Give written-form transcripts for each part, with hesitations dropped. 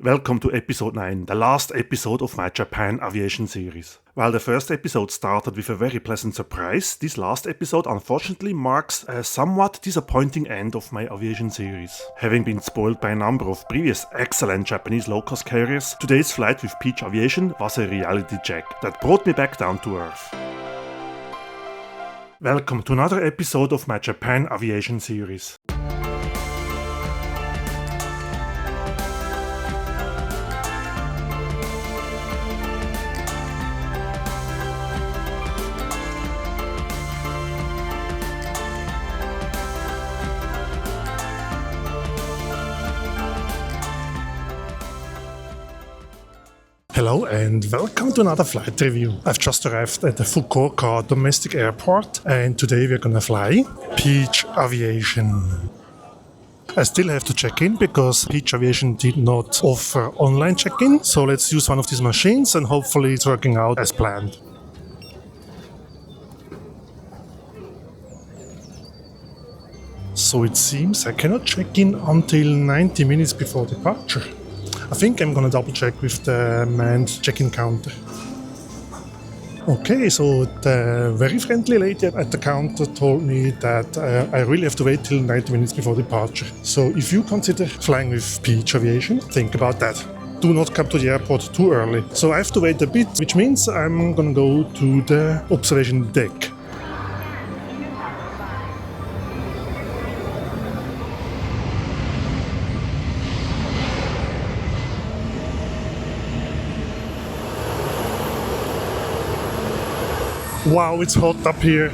Welcome to episode 9, the last episode of my Japan aviation series. While the first episode started with a very pleasant surprise, this last episode unfortunately marks a somewhat disappointing end of my aviation series. Having been spoiled by a number of previous excellent Japanese low-cost carriers, today's flight with Peach Aviation was a reality check that brought me back down to earth. Welcome to another episode of my Japan aviation series. Hello and welcome to another flight review. I've just arrived at the Fukuoka domestic airport and today we're gonna fly Peach Aviation. I still have to check in because Peach Aviation did not offer online check-in, so let's use one of these machines and hopefully it's working out as planned. So it seems I cannot check in until 90 minutes before departure. I think I'm gonna double check with the manned check-in counter. Okay, so the very friendly lady at the counter told me that I really have to wait till 90 minutes before departure. So if you consider flying with Peach Aviation, think about that. Do not come to the airport too early. So I have to wait a bit, which means I'm gonna go to the observation deck. Wow, it's hot up here,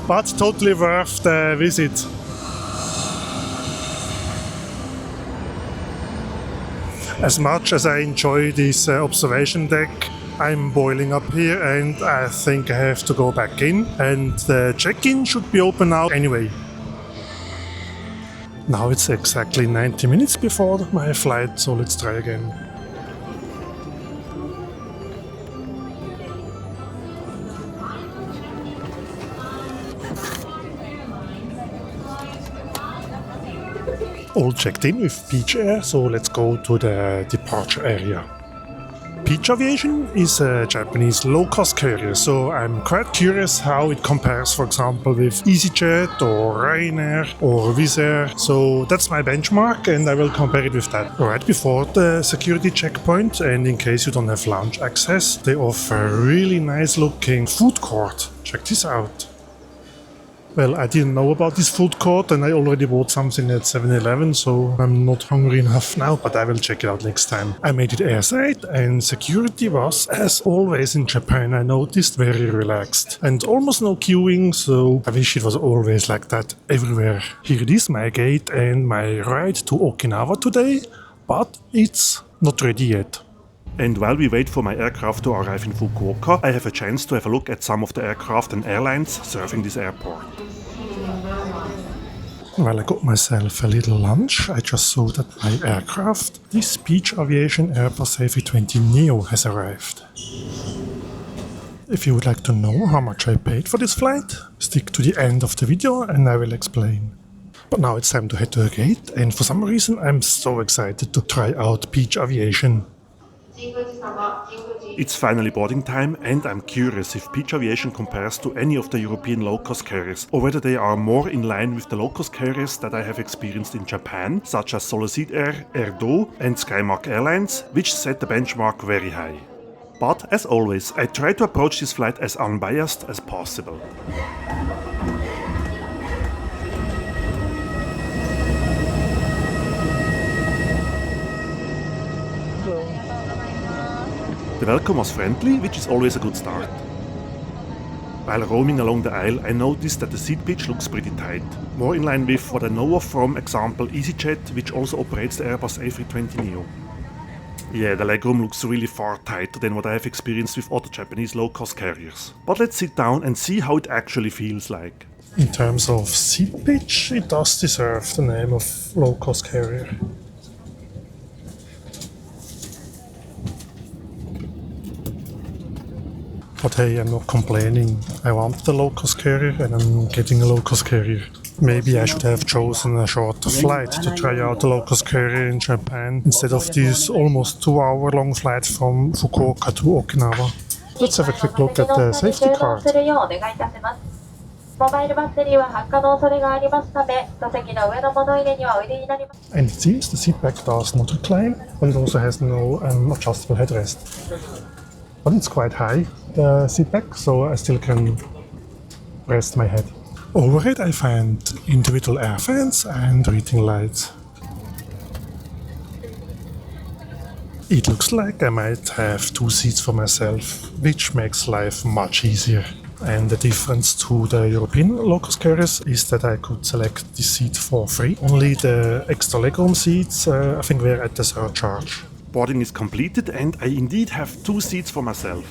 but totally worth the visit. As much as I enjoy this observation deck, I'm boiling up here and I think I have to go back in, and the check-in should be open now anyway. Now it's exactly 90 minutes before my flight, so let's try again. All checked in with Peach Air, so let's go to the departure area. Peach Aviation is a Japanese low-cost carrier, so I'm quite curious how it compares, for example, with easyJet or Ryanair or Wizz Air. So that's my benchmark and I will compare it with that. Right before the security checkpoint, and in case you don't have lounge access, they offer a really nice looking food court. Check this out. Well, I didn't know about this food court and I already bought something at 7-Eleven, so I'm not hungry enough now, but I will check it out next time. I made it airside and security was, as always in Japan, I noticed, very relaxed. And almost no queuing, so I wish it was always like that everywhere. Here it is, my gate and my ride to Okinawa today, but it's not ready yet. And while we wait for my aircraft to arrive in Fukuoka, I have a chance to have a look at some of the aircraft and airlines serving this airport. Well, I got myself a little lunch. I just saw that my aircraft, this Peach Aviation Airbus A320neo, has arrived. If you would like to know how much I paid for this flight, stick to the end of the video and I will explain. But now it's time to head to the gate, and for some reason I'm so excited to try out Peach Aviation. It's finally boarding time and I'm curious if Peach Aviation compares to any of the European low-cost carriers, or whether they are more in line with the low-cost carriers that I have experienced in Japan, such as Solaseed Air, and Skymark Airlines, which set the benchmark very high. But as always, I try to approach this flight as unbiased as possible. The welcome was friendly, which is always a good start. While roaming along the aisle, I noticed that the seat pitch looks pretty tight, more in line with what I know of from example easyJet, which also operates the Airbus A320neo. Yeah, the legroom looks really far tighter than what I have experienced with other Japanese low-cost carriers. But let's sit down and see how it actually feels like. In terms of seat pitch, it does deserve the name of low-cost carrier. But hey, I'm not complaining. I want the low-cost carrier and I'm getting a low-cost carrier. Maybe I should have chosen a shorter flight to try out the low-cost carrier in Japan instead of this almost 2-hour-long flight from Fukuoka to Okinawa. Let's have a quick look at the safety card. And it seems the seat back does not recline, but it also has no adjustable headrest. But it's quite high, the seat back, so I still can rest my head. Overhead I find individual air fans and reading lights. It looks like I might have 2 seats for myself, which makes life much easier. And the difference to the European low-cost carriers is that I could select this seat for free. Only the extra legroom seats, I think, were at the surcharge. Boarding is completed and I indeed have 2 seats for myself.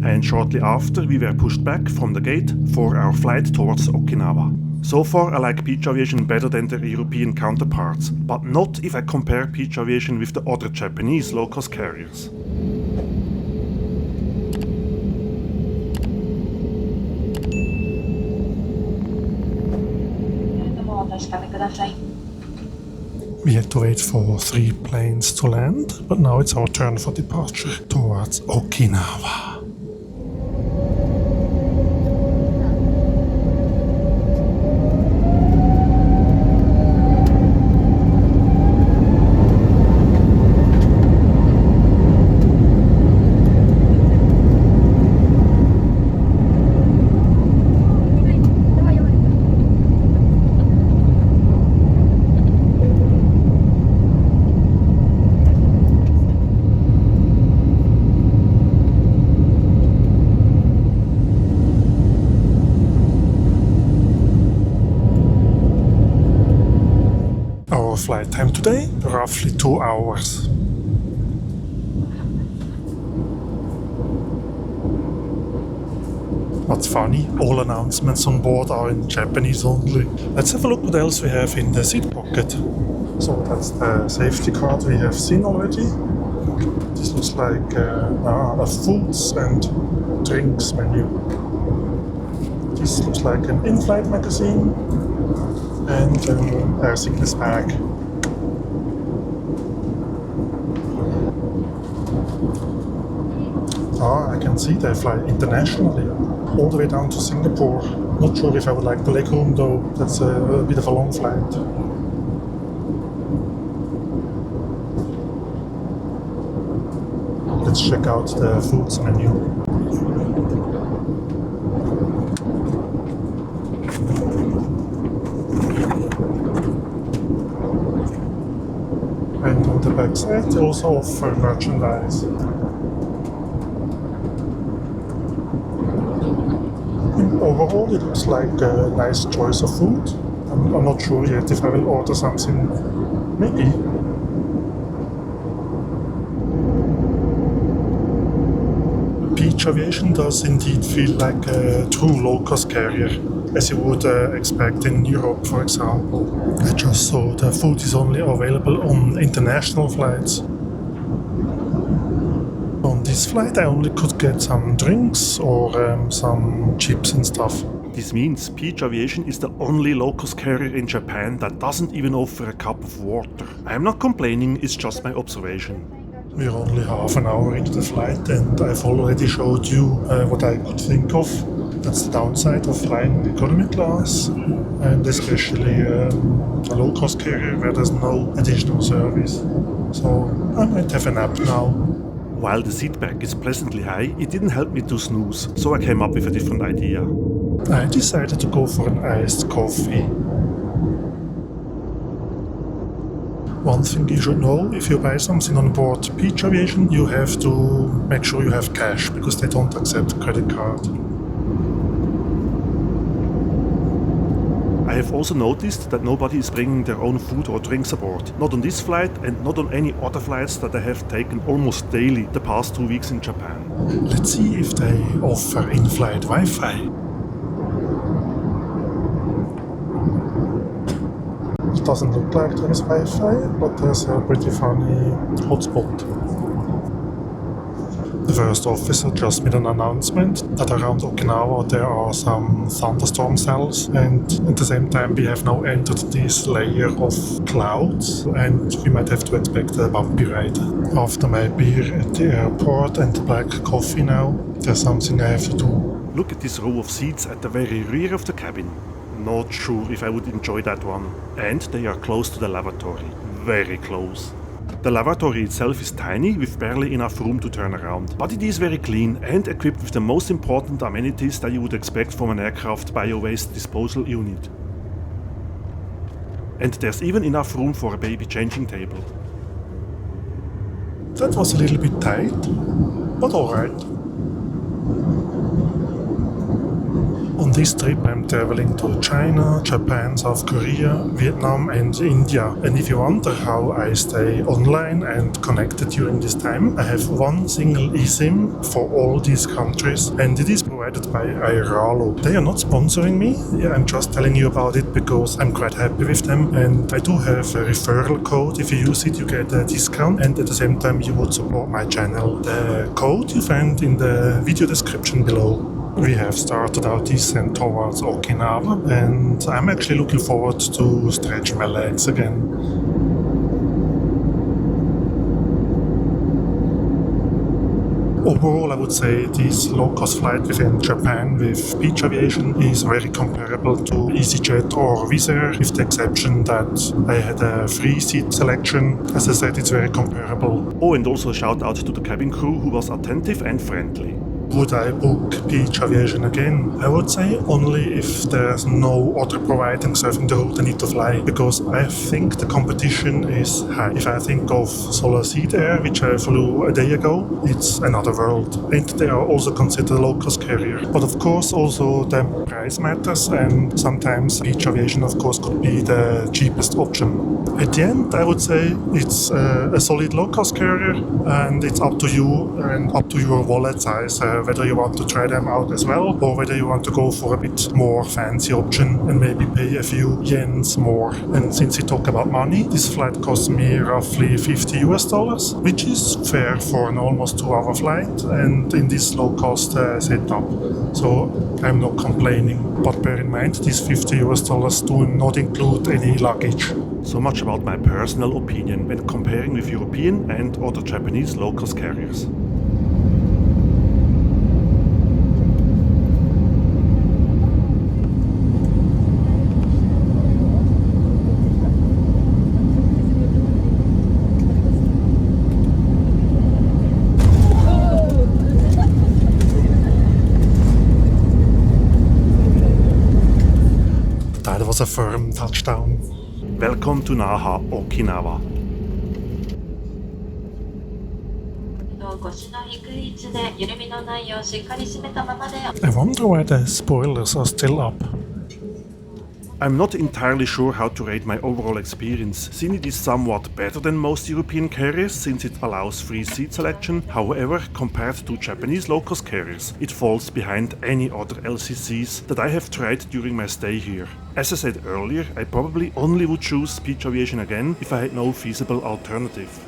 And shortly after we were pushed back from the gate for our flight towards Okinawa. So far I like Peach Aviation better than their European counterparts, but not if I compare Peach Aviation with the other Japanese low-cost carriers. We had to wait for 3 planes to land, but now it's our turn for departure towards Okinawa. Our flight time today, roughly 2 hours. What's funny, all announcements on board are in Japanese only. Let's have a look what else we have in the seat pocket. So that's the safety card we have seen already. This looks like a foods and drinks menu. This looks like an in-flight magazine and an air sickness bag. I can see they fly internationally, all the way down to Singapore. Not sure if I would like the legroom though, that's a bit of a long flight. Let's check out the foods menu. And on the back side they also offer merchandise. Overall it looks like a nice choice of food. I'm not sure yet if I will order something. Maybe. Peach Aviation does indeed feel like a true low-cost carrier, as you would expect in Europe, for example. I just saw the food is only available on international flights. On this flight I only could get some drinks or some chips and stuff. This means Peach Aviation is the only low-cost carrier in Japan that doesn't even offer a cup of water. I'm not complaining, it's just my observation. We're only half an hour into the flight and I've already showed you what I could think of. That's the downside of flying economy class, and especially a low-cost carrier where there's no additional service. So I might have a nap now. While the seat back is pleasantly high, it didn't help me to snooze, so I came up with a different idea. I decided to go for an iced coffee. One thing you should know, if you buy something on board Peach Aviation, you have to make sure you have cash, because they don't accept credit card. I have also noticed that nobody is bringing their own food or drinks aboard. Not on this flight and not on any other flights that I have taken almost daily the past 2 weeks in Japan. Let's see if they offer in-flight Wi-Fi. It doesn't look like there is Wi-Fi, but there's a pretty funny hotspot. The first officer just made an announcement that around Okinawa there are some thunderstorm cells, and at the same time we have now entered this layer of clouds and we might have to expect a bumpy ride. After my beer at the airport and the black coffee now, there's something I have to do. Look at this row of seats at the very rear of the cabin. Not sure if I would enjoy that one. And they are close to the lavatory. Very close. The lavatory itself is tiny, with barely enough room to turn around, but it is very clean and equipped with the most important amenities that you would expect from an aircraft bio-waste disposal unit. And there's even enough room for a baby changing table. That was a little bit tight, but alright. On this trip I'm traveling to China, Japan, South Korea, Vietnam and India. And if you wonder how I stay online and connected during this time, I have one single eSIM for all these countries and it is provided by Airline. They are not sponsoring me, I'm just telling you about it because I'm quite happy with them, and I do have a referral code. If you use it you get a discount and at the same time you would support my channel. The code you find in the video description below. We have started our descent towards Okinawa and I'm actually looking forward to stretch my legs again. Overall, I would say this low-cost flight within Japan with Peach Aviation is very comparable to easyJet or Wizz Air, with the exception that I had a free seat selection. As I said, it's very comparable. Oh, and also a shout out to the cabin crew who was attentive and friendly. Would I book Peach Aviation again? I would say only if there's no other provider serving the route I need to fly, because I think the competition is high. If I think of Solaseed Air, which I flew a day ago, it's another world. And they are also considered a low-cost carrier. But of course also the price matters, and sometimes Peach Aviation of course could be the cheapest option. At the end I would say it's a solid low-cost carrier, and it's up to you and up to your wallet size. Whether you want to try them out as well, or whether you want to go for a bit more fancy option and maybe pay a few yens more. And since we talk about money, this flight cost me roughly $50, which is fair for an almost 2-hour flight and in this low-cost setup. So I'm not complaining, but bear in mind these $50 do not include any luggage. So much about my personal opinion when comparing with European and other Japanese low-cost carriers. That was a firm touchdown. Welcome to Naha, Okinawa. I wonder why the spoilers are still up. I'm not entirely sure how to rate my overall experience, since it is somewhat better than most European carriers since it allows free seat selection. However, compared to Japanese low-cost carriers, it falls behind any other LCCs that I have tried during my stay here. As I said earlier, I probably only would choose Peach Aviation again if I had no feasible alternative.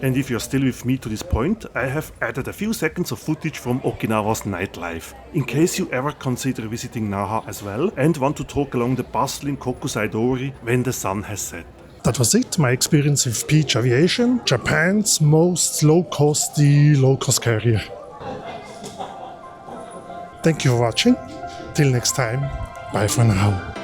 And if you're still with me to this point, I have added a few seconds of footage from Okinawa's nightlife, in case you ever consider visiting Naha as well and want to talk along the bustling Kokusai-dori when the sun has set. That was it, my experience with Peach Aviation, Japan's most low-cost carrier. Thank you for watching. Till next time, bye for now.